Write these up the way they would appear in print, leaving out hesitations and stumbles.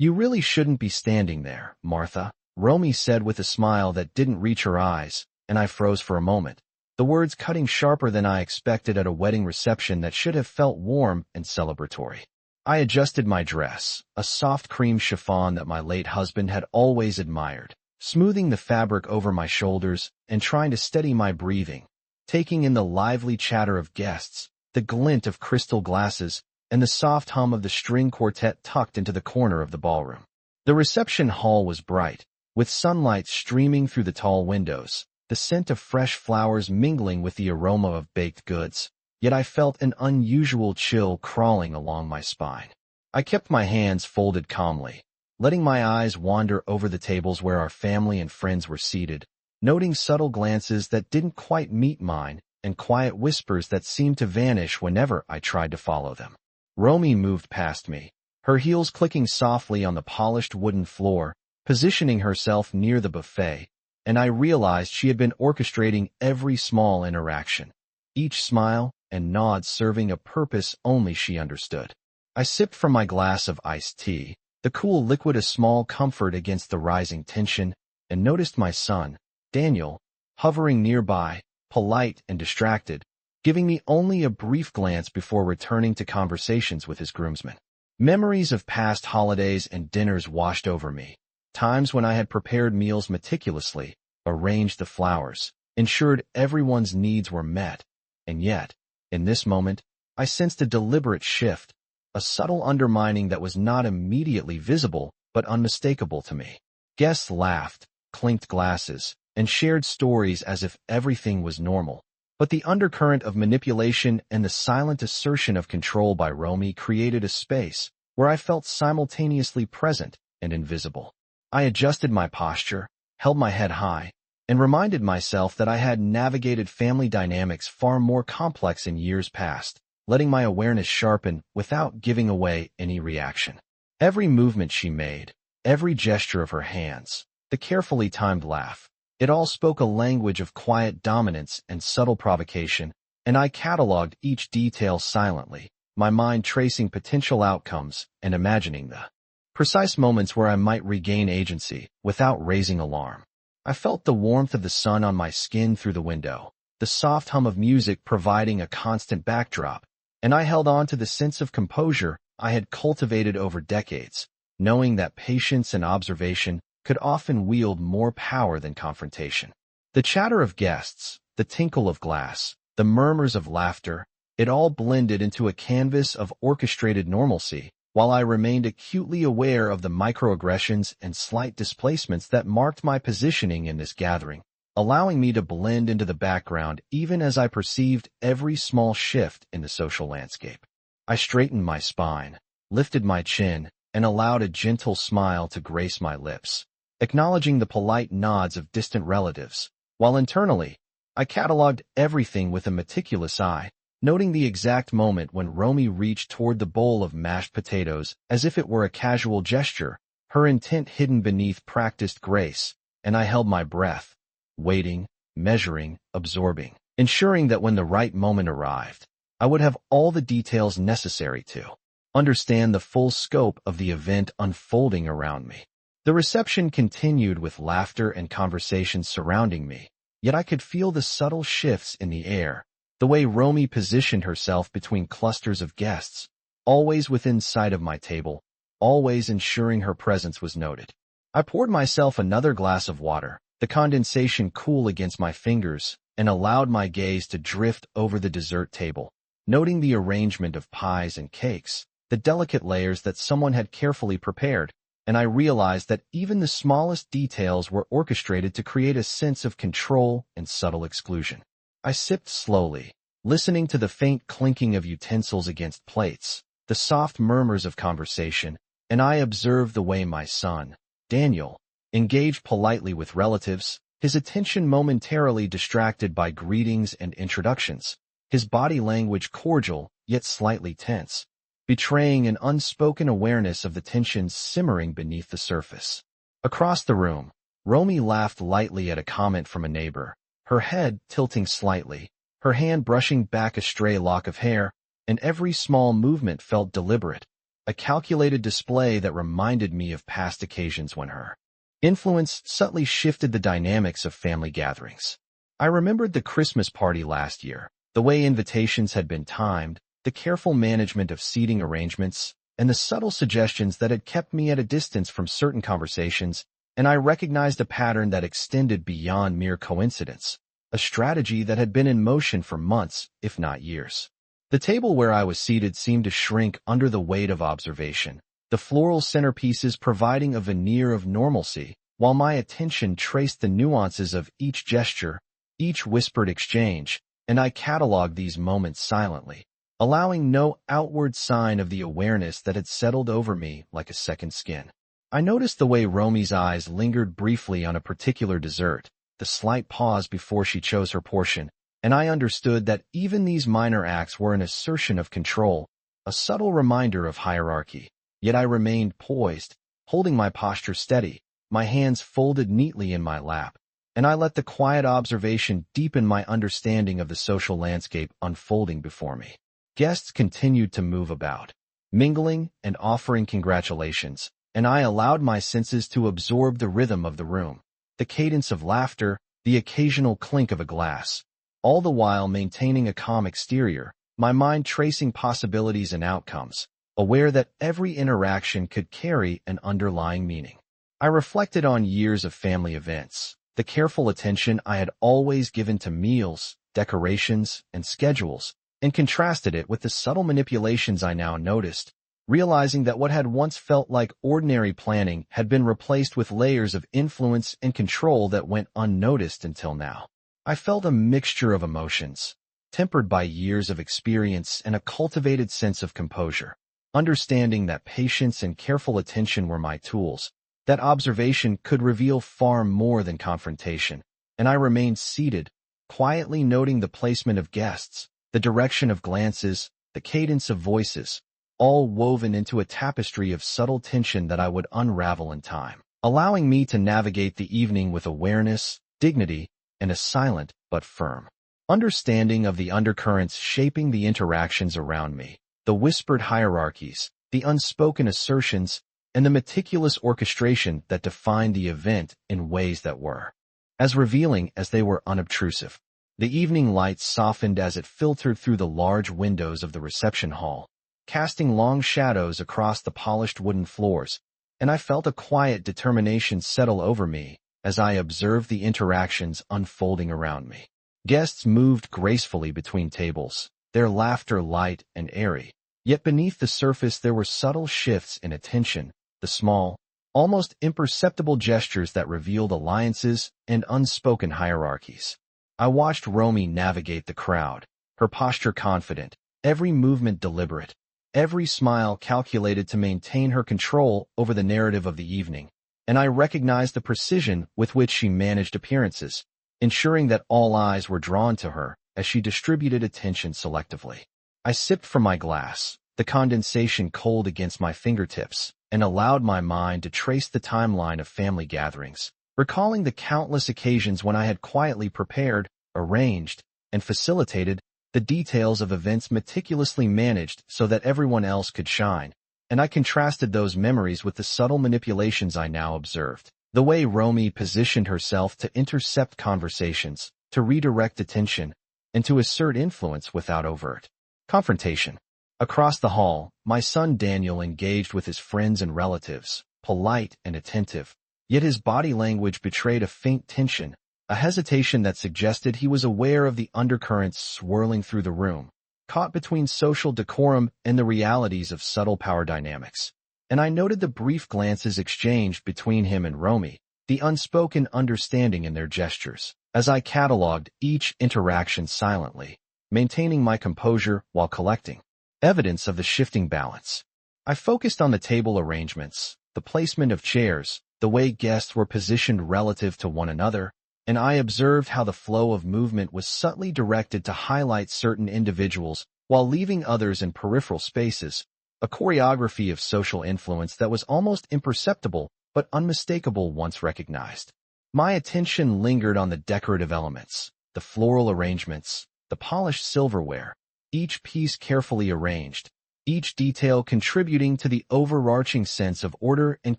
"You really shouldn't be standing there, Martha," Romy said with a smile that didn't reach her eyes, and I froze for a moment, the words cutting sharper than I expected at a wedding reception that should have felt warm and celebratory. I adjusted my dress, a soft cream chiffon that my late husband had always admired, smoothing the fabric over my shoulders and trying to steady my breathing, taking in the lively chatter of guests, the glint of crystal glasses, and the soft hum of the string quartet tucked into the corner of the ballroom. The reception hall was bright, with sunlight streaming through the tall windows, the scent of fresh flowers mingling with the aroma of baked goods, yet I felt an unusual chill crawling along my spine. I kept my hands folded calmly, letting my eyes wander over the tables where our family and friends were seated, noting subtle glances that didn't quite meet mine and quiet whispers that seemed to vanish whenever I tried to follow them. Romy moved past me, her heels clicking softly on the polished wooden floor, positioning herself near the buffet, and I realized she had been orchestrating every small interaction, each smile and nod serving a purpose only she understood. I sipped from my glass of iced tea, the cool liquid a small comfort against the rising tension, and noticed my son, Daniel, hovering nearby, polite and distracted, giving me only a brief glance before returning to conversations with his groomsmen. Memories of past holidays and dinners washed over me, times when I had prepared meals meticulously, arranged the flowers, ensured everyone's needs were met, and yet, in this moment, I sensed a deliberate shift, a subtle undermining that was not immediately visible but unmistakable to me. Guests laughed, clinked glasses, and shared stories as if everything was normal. But the undercurrent of manipulation and the silent assertion of control by Romy created a space where I felt simultaneously present and invisible. I adjusted my posture, held my head high, and reminded myself that I had navigated family dynamics far more complex in years past, letting my awareness sharpen without giving away any reaction. Every movement she made, every gesture of her hands, the carefully timed laugh, it all spoke a language of quiet dominance and subtle provocation, and I cataloged each detail silently, my mind tracing potential outcomes and imagining the precise moments where I might regain agency without raising alarm. I felt the warmth of the sun on my skin through the window, the soft hum of music providing a constant backdrop, and I held on to the sense of composure I had cultivated over decades, knowing that patience and observation could often wield more power than confrontation. The chatter of guests, the tinkle of glass, the murmurs of laughter, it all blended into a canvas of orchestrated normalcy, while I remained acutely aware of the microaggressions and slight displacements that marked my positioning in this gathering, allowing me to blend into the background even as I perceived every small shift in the social landscape. I straightened my spine, lifted my chin, and allowed a gentle smile to grace my lips, acknowledging the polite nods of distant relatives, while internally, I cataloged everything with a meticulous eye, noting the exact moment when Romy reached toward the bowl of mashed potatoes as if it were a casual gesture, her intent hidden beneath practiced grace, and I held my breath, waiting, measuring, absorbing, ensuring that when the right moment arrived, I would have all the details necessary to understand the full scope of the event unfolding around me. The reception continued with laughter and conversation surrounding me, yet I could feel the subtle shifts in the air, the way Romy positioned herself between clusters of guests, always within sight of my table, always ensuring her presence was noted. I poured myself another glass of water, the condensation cool against my fingers, and allowed my gaze to drift over the dessert table, noting the arrangement of pies and cakes, the delicate layers that someone had carefully prepared, and I realized that even the smallest details were orchestrated to create a sense of control and subtle exclusion. I sipped slowly, listening to the faint clinking of utensils against plates, the soft murmurs of conversation, and I observed the way my son, Daniel, engaged politely with relatives, his attention momentarily distracted by greetings and introductions, his body language cordial yet slightly tense, betraying an unspoken awareness of the tensions simmering beneath the surface. Across the room, Romy laughed lightly at a comment from a neighbor, her head tilting slightly, her hand brushing back a stray lock of hair, and every small movement felt deliberate, a calculated display that reminded me of past occasions when her influence subtly shifted the dynamics of family gatherings. I remembered the Christmas party last year, the way invitations had been timed, the careful management of seating arrangements, and the subtle suggestions that had kept me at a distance from certain conversations, and I recognized a pattern that extended beyond mere coincidence, a strategy that had been in motion for months, if not years. The table where I was seated seemed to shrink under the weight of observation, the floral centerpieces providing a veneer of normalcy, while my attention traced the nuances of each gesture, each whispered exchange, and I cataloged these moments silently, allowing no outward sign of the awareness that had settled over me like a second skin. I noticed the way Romy's eyes lingered briefly on a particular dessert, the slight pause before she chose her portion, and I understood that even these minor acts were an assertion of control, a subtle reminder of hierarchy. Yet I remained poised, holding my posture steady, my hands folded neatly in my lap, and I let the quiet observation deepen my understanding of the social landscape unfolding before me. Guests continued to move about, mingling and offering congratulations, and I allowed my senses to absorb the rhythm of the room, the cadence of laughter, the occasional clink of a glass, all the while maintaining a calm exterior, my mind tracing possibilities and outcomes, aware that every interaction could carry an underlying meaning. I reflected on years of family events, the careful attention I had always given to meals, decorations, and schedules, and contrasted it with the subtle manipulations I now noticed, realizing that what had once felt like ordinary planning had been replaced with layers of influence and control that went unnoticed until now. I felt a mixture of emotions, tempered by years of experience and a cultivated sense of composure, understanding that patience and careful attention were my tools, that observation could reveal far more than confrontation, and I remained seated, quietly noting the placement of guests, the direction of glances, the cadence of voices, all woven into a tapestry of subtle tension that I would unravel in time, allowing me to navigate the evening with awareness, dignity, and a silent but firm understanding of the undercurrents shaping the interactions around me, the whispered hierarchies, the unspoken assertions, and the meticulous orchestration that defined the event in ways that were as revealing as they were unobtrusive. The evening light softened as it filtered through the large windows of the reception hall, casting long shadows across the polished wooden floors, and I felt a quiet determination settle over me as I observed the interactions unfolding around me. Guests moved gracefully between tables, their laughter light and airy, yet beneath the surface there were subtle shifts in attention, the small, almost imperceptible gestures that revealed alliances and unspoken hierarchies. I watched Romy navigate the crowd, her posture confident, every movement deliberate, every smile calculated to maintain her control over the narrative of the evening, and I recognized the precision with which she managed appearances, ensuring that all eyes were drawn to her as she distributed attention selectively. I sipped from my glass, the condensation cold against my fingertips, and allowed my mind to trace the timeline of family gatherings, recalling the countless occasions when I had quietly prepared, arranged, and facilitated the details of events meticulously managed so that everyone else could shine, and I contrasted those memories with the subtle manipulations I now observed. The way Romy positioned herself to intercept conversations, to redirect attention, and to assert influence without overt confrontation. Across the hall, my son Daniel engaged with his friends and relatives, polite and attentive, yet his body language betrayed a faint tension, a hesitation that suggested he was aware of the undercurrents swirling through the room, caught between social decorum and the realities of subtle power dynamics. And I noted the brief glances exchanged between him and Romy, the unspoken understanding in their gestures, as I cataloged each interaction silently, maintaining my composure while collecting evidence of the shifting balance. I focused on the table arrangements, the placement of chairs, the way guests were positioned relative to one another, and I observed how the flow of movement was subtly directed to highlight certain individuals while leaving others in peripheral spaces, a choreography of social influence that was almost imperceptible but unmistakable once recognized. My attention lingered on the decorative elements, the floral arrangements, the polished silverware, each piece carefully arranged, each detail contributing to the overarching sense of order and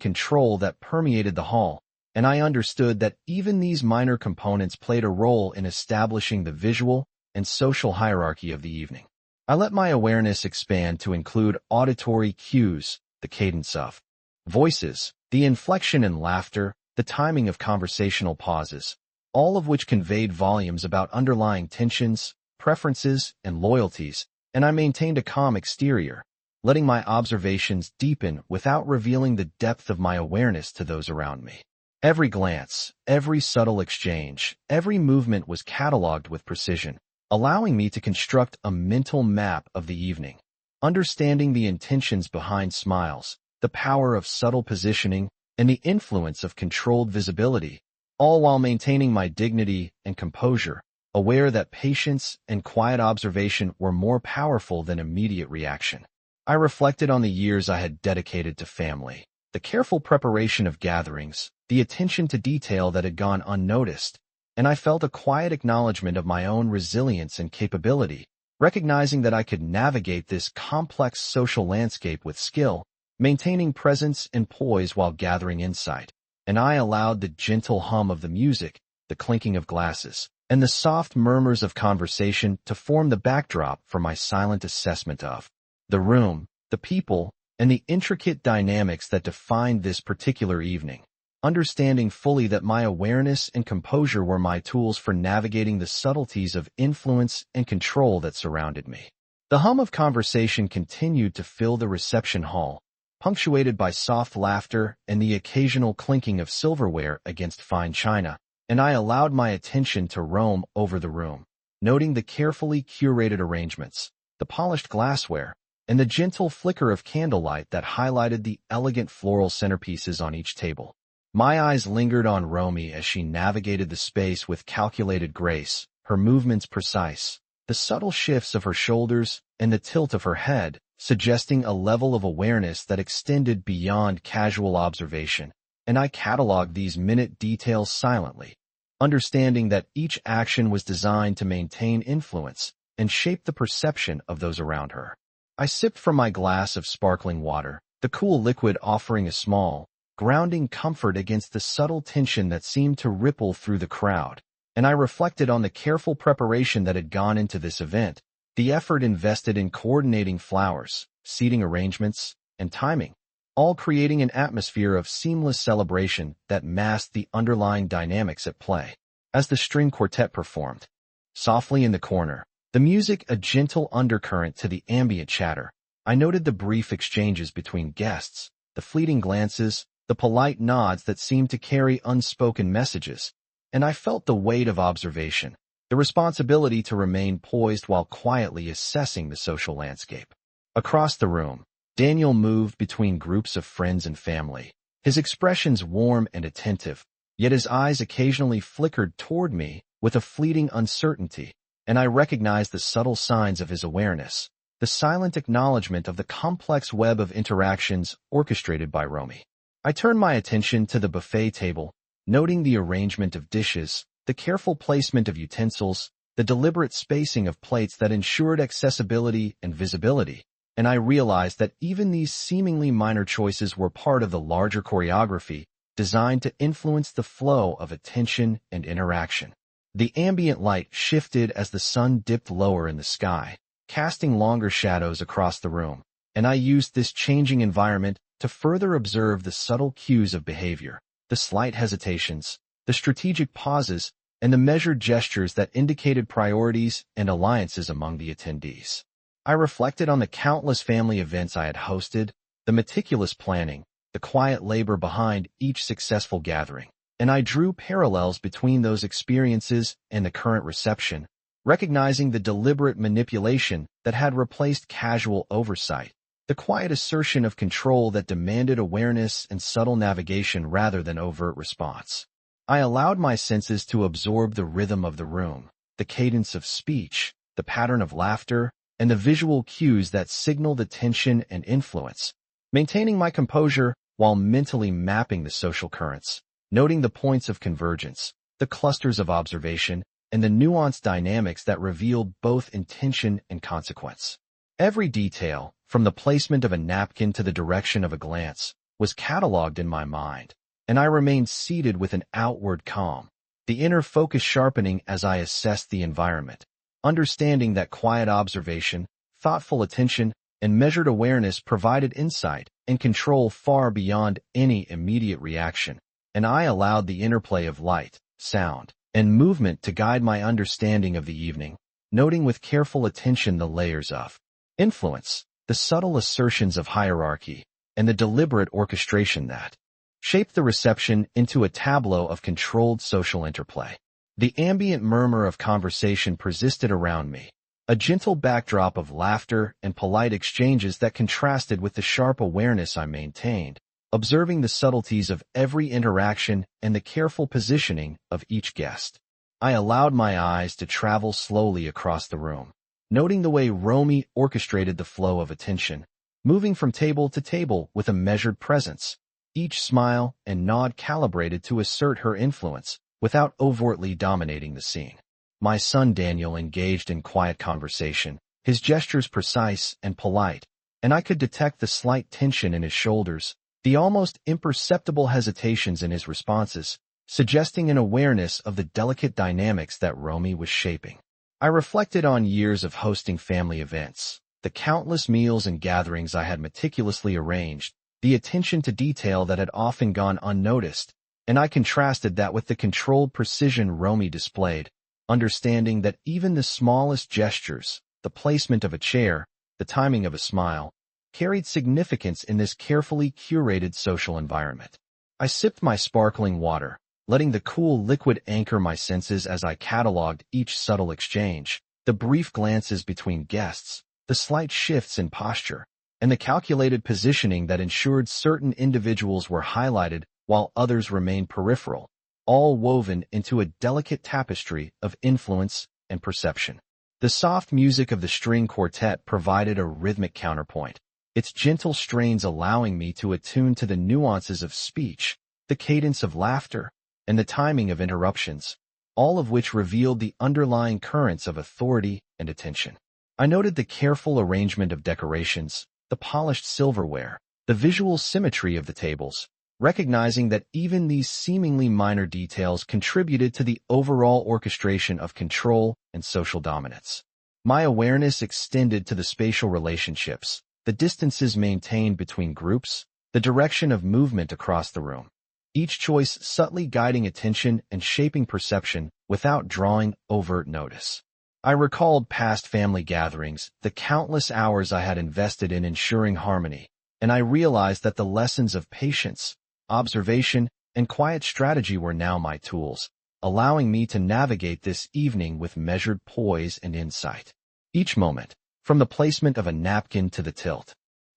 control that permeated the hall, and I understood that even these minor components played a role in establishing the visual and social hierarchy of the evening. I let my awareness expand to include auditory cues, the cadence of voices, the inflection and laughter, the timing of conversational pauses, all of which conveyed volumes about underlying tensions, preferences, and loyalties, and I maintained a calm exterior, letting my observations deepen without revealing the depth of my awareness to those around me. Every glance, every subtle exchange, every movement was catalogued with precision, allowing me to construct a mental map of the evening. Understanding the intentions behind smiles, the power of subtle positioning, and the influence of controlled visibility, all while maintaining my dignity and composure, aware that patience and quiet observation were more powerful than immediate reaction. I reflected on the years I had dedicated to family, the careful preparation of gatherings, the attention to detail that had gone unnoticed, and I felt a quiet acknowledgement of my own resilience and capability, recognizing that I could navigate this complex social landscape with skill, maintaining presence and poise while gathering insight. And I allowed the gentle hum of the music, the clinking of glasses, and the soft murmurs of conversation to form the backdrop for my silent assessment of the room, the people, and the intricate dynamics that defined this particular evening, understanding fully that my awareness and composure were my tools for navigating the subtleties of influence and control that surrounded me. The hum of conversation continued to fill the reception hall, punctuated by soft laughter and the occasional clinking of silverware against fine china, and I allowed my attention to roam over the room, noting the carefully curated arrangements, the polished glassware, and the gentle flicker of candlelight that highlighted the elegant floral centerpieces on each table. My eyes lingered on Romy as she navigated the space with calculated grace, her movements precise, the subtle shifts of her shoulders and the tilt of her head, suggesting a level of awareness that extended beyond casual observation, and I cataloged these minute details silently, understanding that each action was designed to maintain influence and shape the perception of those around her. I sipped from my glass of sparkling water, the cool liquid offering a small, grounding comfort against the subtle tension that seemed to ripple through the crowd, and I reflected on the careful preparation that had gone into this event, the effort invested in coordinating flowers, seating arrangements, and timing, all creating an atmosphere of seamless celebration that masked the underlying dynamics at play. As the string quartet performed, softly in the corner, the music a gentle undercurrent to the ambient chatter, I noted the brief exchanges between guests, the fleeting glances, the polite nods that seemed to carry unspoken messages, and I felt the weight of observation, the responsibility to remain poised while quietly assessing the social landscape. Across the room, Daniel moved between groups of friends and family, his expressions warm and attentive, yet his eyes occasionally flickered toward me with a fleeting uncertainty, and I recognized the subtle signs of his awareness, the silent acknowledgement of the complex web of interactions orchestrated by Romy. I turned my attention to the buffet table, noting the arrangement of dishes, the careful placement of utensils, the deliberate spacing of plates that ensured accessibility and visibility, and I realized that even these seemingly minor choices were part of the larger choreography designed to influence the flow of attention and interaction. The ambient light shifted as the sun dipped lower in the sky, casting longer shadows across the room, and I used this changing environment to further observe the subtle cues of behavior, the slight hesitations, the strategic pauses, and the measured gestures that indicated priorities and alliances among the attendees. I reflected on the countless family events I had hosted, the meticulous planning, the quiet labor behind each successful gathering, and I drew parallels between those experiences and the current reception, recognizing the deliberate manipulation that had replaced casual oversight, the quiet assertion of control that demanded awareness and subtle navigation rather than overt response. I allowed my senses to absorb the rhythm of the room, the cadence of speech, the pattern of laughter, and the visual cues that signal the tension and influence, maintaining my composure while mentally mapping the social currents, noting the points of convergence, the clusters of observation, and the nuanced dynamics that revealed both intention and consequence. Every detail, from the placement of a napkin to the direction of a glance, was catalogued in my mind, and I remained seated with an outward calm, the inner focus sharpening as I assessed the environment, understanding that quiet observation, thoughtful attention, and measured awareness provided insight and control far beyond any immediate reaction, and I allowed the interplay of light, sound, and movement to guide my understanding of the evening, noting with careful attention the layers of influence, the subtle assertions of hierarchy, and the deliberate orchestration that shaped the reception into a tableau of controlled social interplay. The ambient murmur of conversation persisted around me, a gentle backdrop of laughter and polite exchanges that contrasted with the sharp awareness I maintained, observing the subtleties of every interaction and the careful positioning of each guest. I allowed my eyes to travel slowly across the room, noting the way Romy orchestrated the flow of attention, moving from table to table with a measured presence, each smile and nod calibrated to assert her influence without overtly dominating the scene. My son Daniel engaged in quiet conversation, his gestures precise and polite, and I could detect the slight tension in his shoulders, the almost imperceptible hesitations in his responses, suggesting an awareness of the delicate dynamics that Romy was shaping. I reflected on years of hosting family events, the countless meals and gatherings I had meticulously arranged, the attention to detail that had often gone unnoticed, and I contrasted that with the controlled precision Romy displayed, understanding that even the smallest gestures, the placement of a chair, the timing of a smile, carried significance in this carefully curated social environment. I sipped my sparkling water, letting the cool liquid anchor my senses as I catalogued each subtle exchange, the brief glances between guests, the slight shifts in posture, and the calculated positioning that ensured certain individuals were highlighted while others remained peripheral, all woven into a delicate tapestry of influence and perception. The soft music of the string quartet provided a rhythmic counterpoint, its gentle strains allowing me to attune to the nuances of speech, the cadence of laughter, and the timing of interruptions, all of which revealed the underlying currents of authority and attention. I noted the careful arrangement of decorations, the polished silverware, the visual symmetry of the tables, recognizing that even these seemingly minor details contributed to the overall orchestration of control and social dominance. My awareness extended to the spatial relationships, the distances maintained between groups, the direction of movement across the room, each choice subtly guiding attention and shaping perception without drawing overt notice. I recalled past family gatherings, the countless hours I had invested in ensuring harmony, and I realized that the lessons of patience, observation, and quiet strategy were now my tools, allowing me to navigate this evening with measured poise and insight. Each moment, from the placement of a napkin to the tilt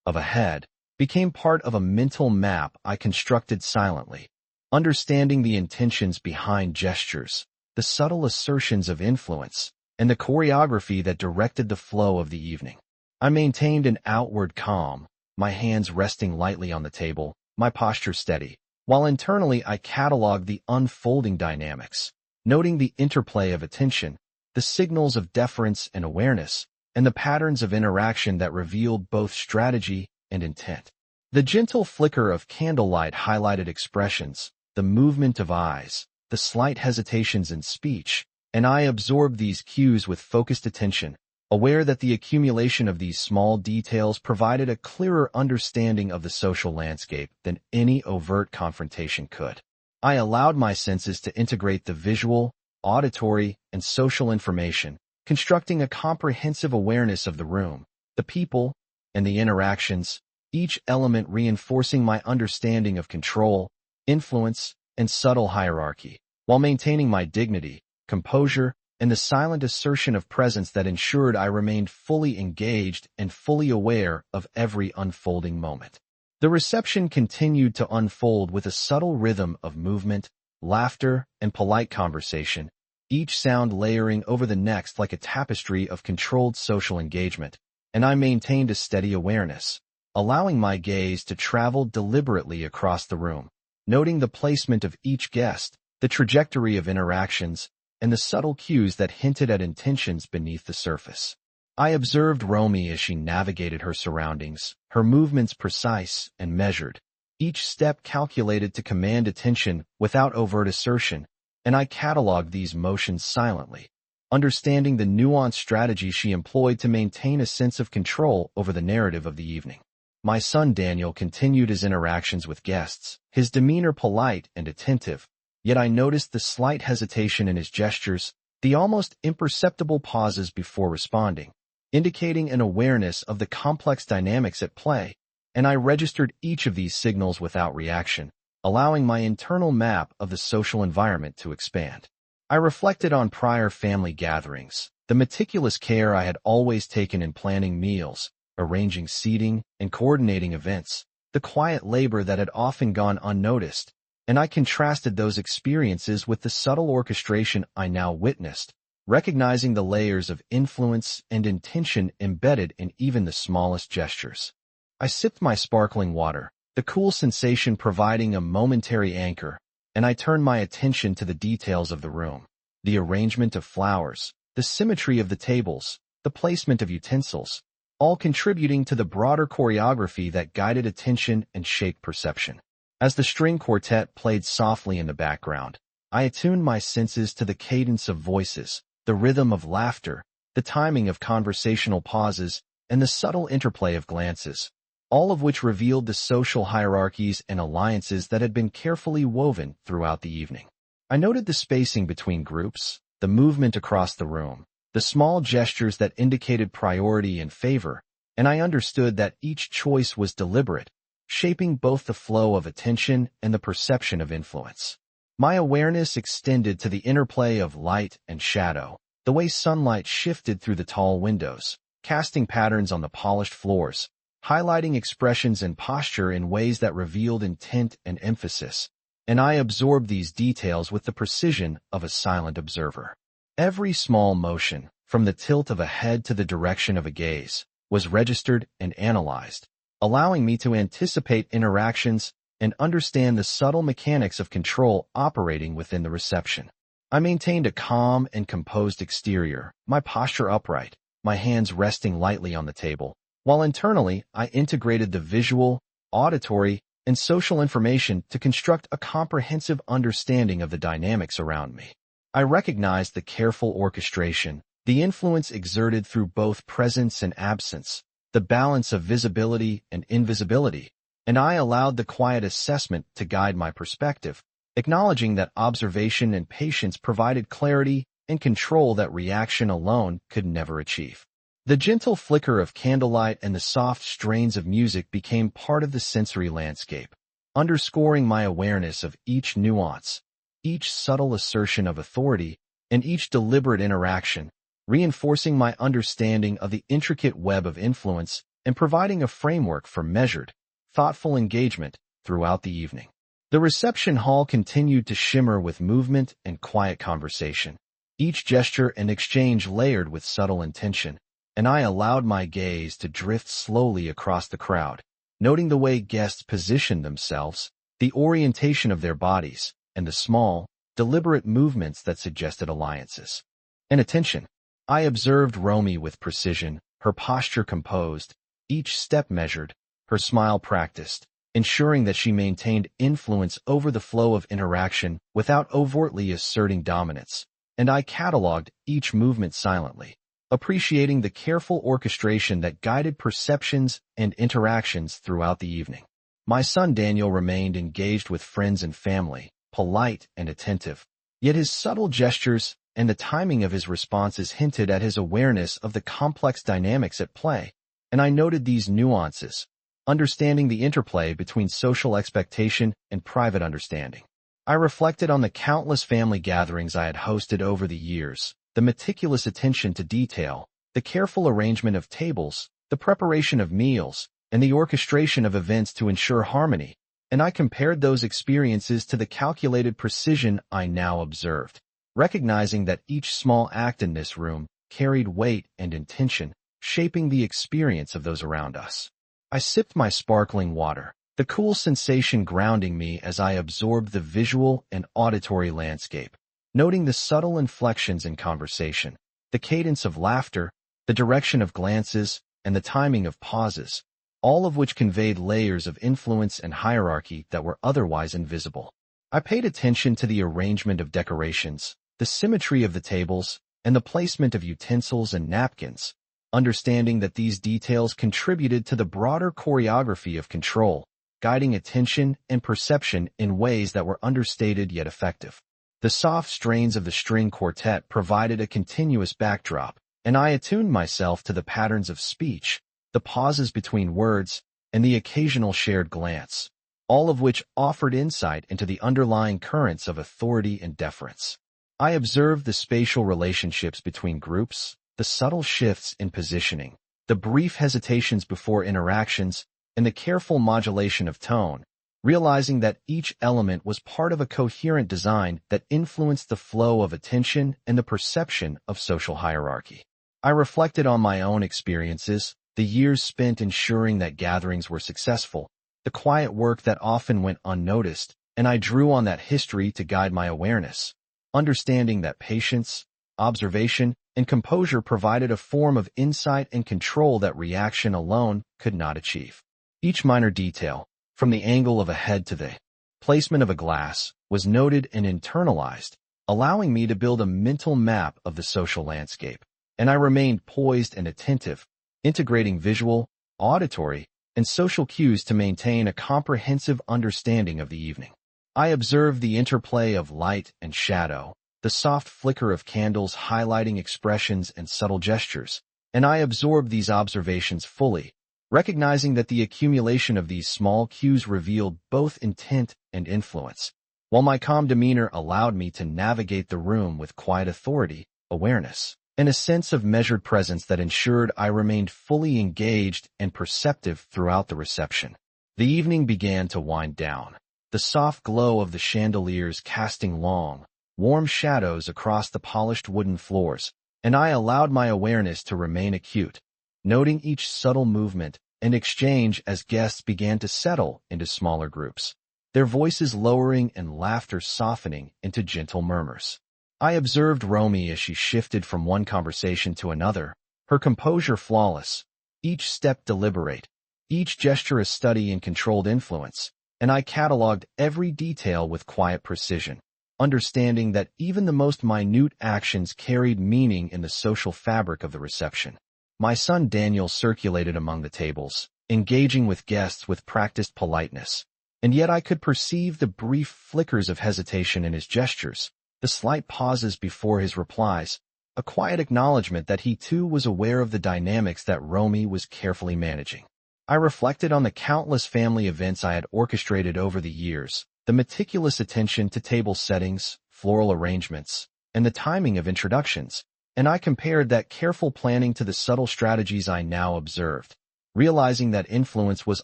of a head, became part of a mental map I constructed silently, understanding the intentions behind gestures, the subtle assertions of influence, and the choreography that directed the flow of the evening. I maintained an outward calm, my hands resting lightly on the table, my posture steady, while internally I cataloged the unfolding dynamics, noting the interplay of attention, the signals of deference and awareness, and the patterns of interaction that revealed both strategy and intent. The gentle flicker of candlelight highlighted expressions, the movement of eyes, the slight hesitations in speech, and I absorbed these cues with focused attention, aware that the accumulation of these small details provided a clearer understanding of the social landscape than any overt confrontation could. I allowed my senses to integrate the visual, auditory, and social information, constructing a comprehensive awareness of the room, the people, and the interactions, each element reinforcing my understanding of control, influence, and subtle hierarchy, while maintaining my dignity, composure, and the silent assertion of presence that ensured I remained fully engaged and fully aware of every unfolding moment. The reception continued to unfold with a subtle rhythm of movement, laughter, and polite conversation, each sound layering over the next like a tapestry of controlled social engagement, and I maintained a steady awareness, allowing my gaze to travel deliberately across the room, noting the placement of each guest, the trajectory of interactions, and the subtle cues that hinted at intentions beneath the surface. I observed Romy as she navigated her surroundings, her movements precise and measured, each step calculated to command attention without overt assertion, and I cataloged these motions silently, understanding the nuanced strategy she employed to maintain a sense of control over the narrative of the evening. My son Daniel continued his interactions with guests, his demeanor polite and attentive, yet I noticed the slight hesitation in his gestures, the almost imperceptible pauses before responding, indicating an awareness of the complex dynamics at play, and I registered each of these signals without reaction, allowing my internal map of the social environment to expand. I reflected on prior family gatherings, the meticulous care I had always taken in planning meals, arranging seating, and coordinating events, the quiet labor that had often gone unnoticed, and I contrasted those experiences with the subtle orchestration I now witnessed, recognizing the layers of influence and intention embedded in even the smallest gestures. I sipped my sparkling water, the cool sensation providing a momentary anchor, and I turned my attention to the details of the room, the arrangement of flowers, the symmetry of the tables, the placement of utensils, all contributing to the broader choreography that guided attention and shaped perception. As the string quartet played softly in the background, I attuned my senses to the cadence of voices, the rhythm of laughter, the timing of conversational pauses, and the subtle interplay of glances, all of which revealed the social hierarchies and alliances that had been carefully woven throughout the evening. I noted the spacing between groups, the movement across the room, the small gestures that indicated priority and favor, and I understood that each choice was deliberate, shaping both the flow of attention and the perception of influence. My awareness extended to the interplay of light and shadow, the way sunlight shifted through the tall windows, casting patterns on the polished floors, highlighting expressions and posture in ways that revealed intent and emphasis, and I absorbed these details with the precision of a silent observer. Every small motion, from the tilt of a head to the direction of a gaze, was registered and analyzed, allowing me to anticipate interactions and understand the subtle mechanics of control operating within the reception. I maintained a calm and composed exterior, my posture upright, my hands resting lightly on the table, while internally I integrated the visual, auditory, and social information to construct a comprehensive understanding of the dynamics around me. I recognized the careful orchestration, the influence exerted through both presence and absence, the balance of visibility and invisibility, and I allowed the quiet assessment to guide my perspective, acknowledging that observation and patience provided clarity and control that reaction alone could never achieve. The gentle flicker of candlelight and the soft strains of music became part of the sensory landscape, underscoring my awareness of each nuance, each subtle assertion of authority, and each deliberate interaction, reinforcing my understanding of the intricate web of influence and providing a framework for measured, thoughtful engagement throughout the evening. The reception hall continued to shimmer with movement and quiet conversation, each gesture and exchange layered with subtle intention, and I allowed my gaze to drift slowly across the crowd, noting the way guests positioned themselves, the orientation of their bodies, and the small, deliberate movements that suggested alliances. And attention. I observed Romy with precision, her posture composed, each step measured, her smile practiced, ensuring that she maintained influence over the flow of interaction without overtly asserting dominance, and I cataloged each movement silently, appreciating the careful orchestration that guided perceptions and interactions throughout the evening. My son Daniel remained engaged with friends and family, polite and attentive, yet his subtle gestures and the timing of his responses hinted at his awareness of the complex dynamics at play, and I noted these nuances, understanding the interplay between social expectation and private understanding. I reflected on the countless family gatherings I had hosted over the years, the meticulous attention to detail, the careful arrangement of tables, the preparation of meals, and the orchestration of events to ensure harmony, and I compared those experiences to the calculated precision I now observed, recognizing that each small act in this room carried weight and intention, shaping the experience of those around us. I sipped my sparkling water, the cool sensation grounding me as I absorbed the visual and auditory landscape, noting the subtle inflections in conversation, the cadence of laughter, the direction of glances, and the timing of pauses, all of which conveyed layers of influence and hierarchy that were otherwise invisible. I paid attention to the arrangement of decorations, the symmetry of the tables, and the placement of utensils and napkins, understanding that these details contributed to the broader choreography of control, guiding attention and perception in ways that were understated yet effective. The soft strains of the string quartet provided a continuous backdrop, and I attuned myself to the patterns of speech, the pauses between words, and the occasional shared glance, all of which offered insight into the underlying currents of authority and deference. I observed the spatial relationships between groups, the subtle shifts in positioning, the brief hesitations before interactions, and the careful modulation of tone, realizing that each element was part of a coherent design that influenced the flow of attention and the perception of social hierarchy. I reflected on my own experiences, the years spent ensuring that gatherings were successful, the quiet work that often went unnoticed, and I drew on that history to guide my awareness, understanding that patience, observation, and composure provided a form of insight and control that reaction alone could not achieve. Each minor detail, from the angle of a head to the placement of a glass, was noted and internalized, allowing me to build a mental map of the social landscape, and I remained poised and attentive, integrating visual, auditory, and social cues to maintain a comprehensive understanding of the evening. I observed the interplay of light and shadow, the soft flicker of candles highlighting expressions and subtle gestures, and I absorbed these observations fully, recognizing that the accumulation of these small cues revealed both intent and influence. While my calm demeanor allowed me to navigate the room with quiet authority, awareness, and a sense of measured presence that ensured I remained fully engaged and perceptive throughout the reception. The evening began to wind down, the soft glow of the chandeliers casting long, warm shadows across the polished wooden floors, and I allowed my awareness to remain acute, noting each subtle movement and exchange as guests began to settle into smaller groups, their voices lowering and laughter softening into gentle murmurs. I observed Romy as she shifted from one conversation to another, her composure flawless, each step deliberate, each gesture a study in controlled influence, and I cataloged every detail with quiet precision, understanding that even the most minute actions carried meaning in the social fabric of the reception. My son Daniel circulated among the tables, engaging with guests with practiced politeness, and yet I could perceive the brief flickers of hesitation in his gestures, the slight pauses before his replies, a quiet acknowledgement that he too was aware of the dynamics that Romy was carefully managing. I reflected on the countless family events I had orchestrated over the years, the meticulous attention to table settings, floral arrangements, and the timing of introductions, and I compared that careful planning to the subtle strategies I now observed, realizing that influence was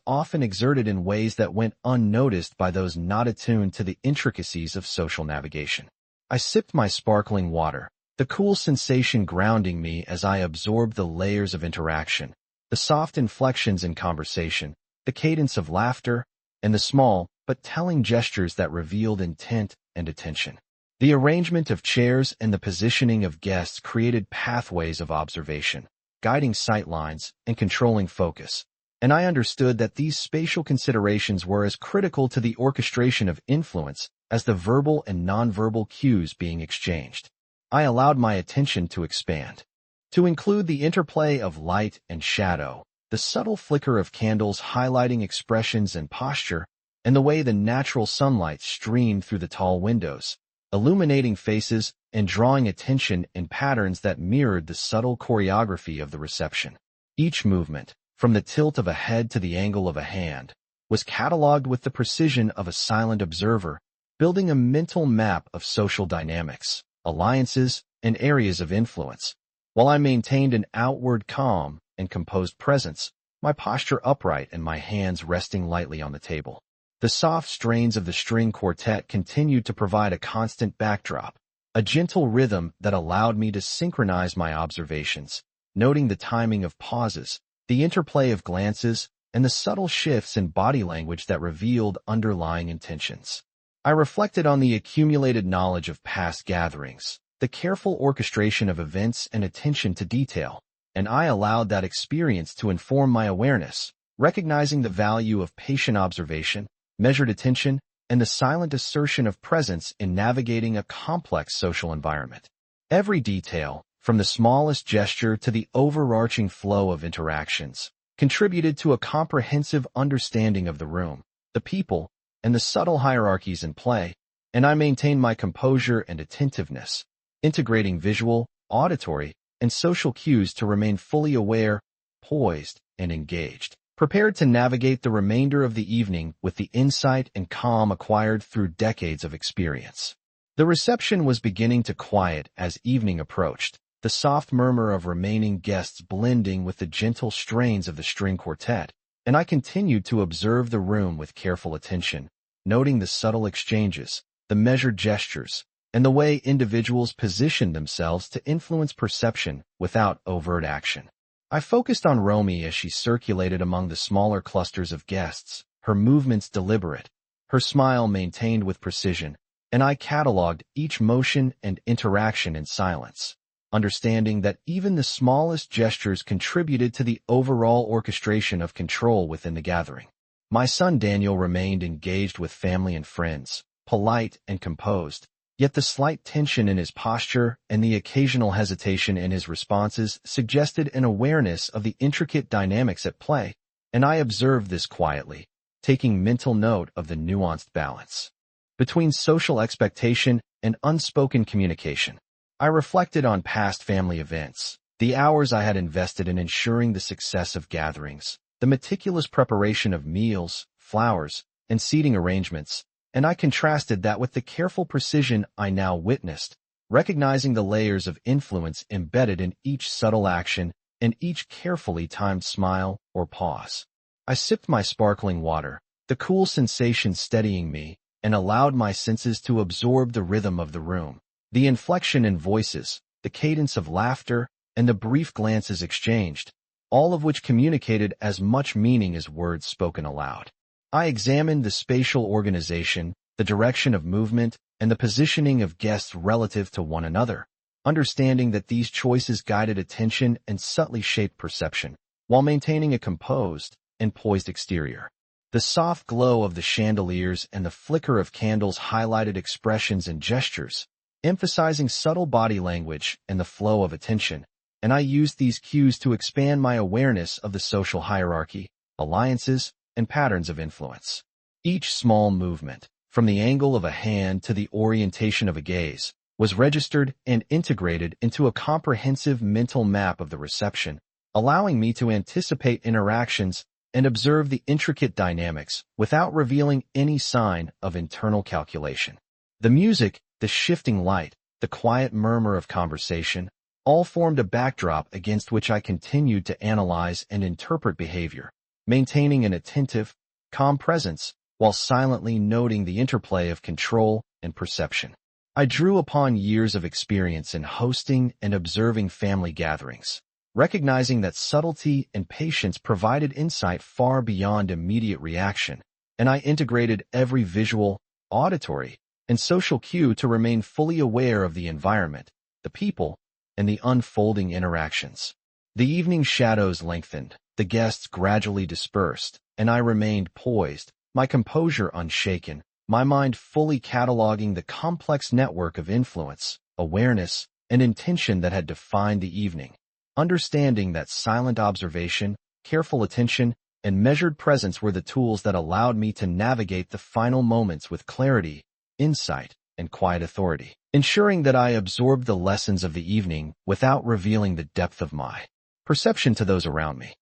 often exerted in ways that went unnoticed by those not attuned to the intricacies of social navigation. I sipped my sparkling water, the cool sensation grounding me as I absorbed the layers of interaction, the soft inflections in conversation, the cadence of laughter, and the small but telling gestures that revealed intent and attention. The arrangement of chairs and the positioning of guests created pathways of observation, guiding sightlines and controlling focus, and I understood that these spatial considerations were as critical to the orchestration of influence as the verbal and nonverbal cues being exchanged. I allowed my attention to expand, to include the interplay of light and shadow, the subtle flicker of candles highlighting expressions and posture, and the way the natural sunlight streamed through the tall windows, illuminating faces and drawing attention in patterns that mirrored the subtle choreography of the reception. Each movement, from the tilt of a head to the angle of a hand, was catalogued with the precision of a silent observer, building a mental map of social dynamics, alliances, and areas of influence. While I maintained an outward calm and composed presence, my posture upright and my hands resting lightly on the table. The soft strains of the string quartet continued to provide a constant backdrop, a gentle rhythm that allowed me to synchronize my observations, noting the timing of pauses, the interplay of glances, and the subtle shifts in body language that revealed underlying intentions. I reflected on the accumulated knowledge of past gatherings, the careful orchestration of events and attention to detail, and I allowed that experience to inform my awareness, recognizing the value of patient observation, measured attention, and the silent assertion of presence in navigating a complex social environment. Every detail, from the smallest gesture to the overarching flow of interactions, contributed to a comprehensive understanding of the room, the people, and the subtle hierarchies in play, and I maintained my composure and attentiveness, integrating visual, auditory, and social cues to remain fully aware, poised, and engaged, prepared to navigate the remainder of the evening with the insight and calm acquired through decades of experience. The reception was beginning to quiet as evening approached, the soft murmur of remaining guests blending with the gentle strains of the string quartet, and I continued to observe the room with careful attention, noting the subtle exchanges, the measured gestures, and the way individuals positioned themselves to influence perception without overt action. I focused on Romy as she circulated among the smaller clusters of guests, her movements deliberate, her smile maintained with precision, and I cataloged each motion and interaction in silence, understanding that even the smallest gestures contributed to the overall orchestration of control within the gathering. My son Daniel remained engaged with family and friends, polite and composed, yet the slight tension in his posture and the occasional hesitation in his responses suggested an awareness of the intricate dynamics at play, and I observed this quietly, taking mental note of the nuanced balance between social expectation and unspoken communication. I reflected on past family events, the hours I had invested in ensuring the success of gatherings, the meticulous preparation of meals, flowers, and seating arrangements, and I contrasted that with the careful precision I now witnessed, recognizing the layers of influence embedded in each subtle action and each carefully timed smile or pause. I sipped my sparkling water, the cool sensation steadying me, and allowed my senses to absorb the rhythm of the room, the inflection in voices, the cadence of laughter, and the brief glances exchanged, all of which communicated as much meaning as words spoken aloud. I examined the spatial organization, the direction of movement, and the positioning of guests relative to one another, understanding that these choices guided attention and subtly shaped perception, while maintaining a composed and poised exterior. The soft glow of the chandeliers and the flicker of candles highlighted expressions and gestures, emphasizing subtle body language and the flow of attention, and I used these cues to expand my awareness of the social hierarchy, alliances, and patterns of influence. Each small movement, from the angle of a hand to the orientation of a gaze, was registered and integrated into a comprehensive mental map of the reception, allowing me to anticipate interactions and observe the intricate dynamics without revealing any sign of internal calculation. The music, the shifting light, the quiet murmur of conversation, all formed a backdrop against which I continued to analyze and interpret behavior, maintaining an attentive, calm presence while silently noting the interplay of control and perception. I drew upon years of experience in hosting and observing family gatherings, recognizing that subtlety and patience provided insight far beyond immediate reaction, and I integrated every visual, auditory, and social cue to remain fully aware of the environment, the people, and the unfolding interactions. The evening shadows lengthened, the guests gradually dispersed, and I remained poised, my composure unshaken, my mind fully cataloging the complex network of influence, awareness, and intention that had defined the evening, understanding that silent observation, careful attention, and measured presence were the tools that allowed me to navigate the final moments with clarity, insight, and quiet authority, ensuring that I absorbed the lessons of the evening without revealing the depth of my perception to those around me.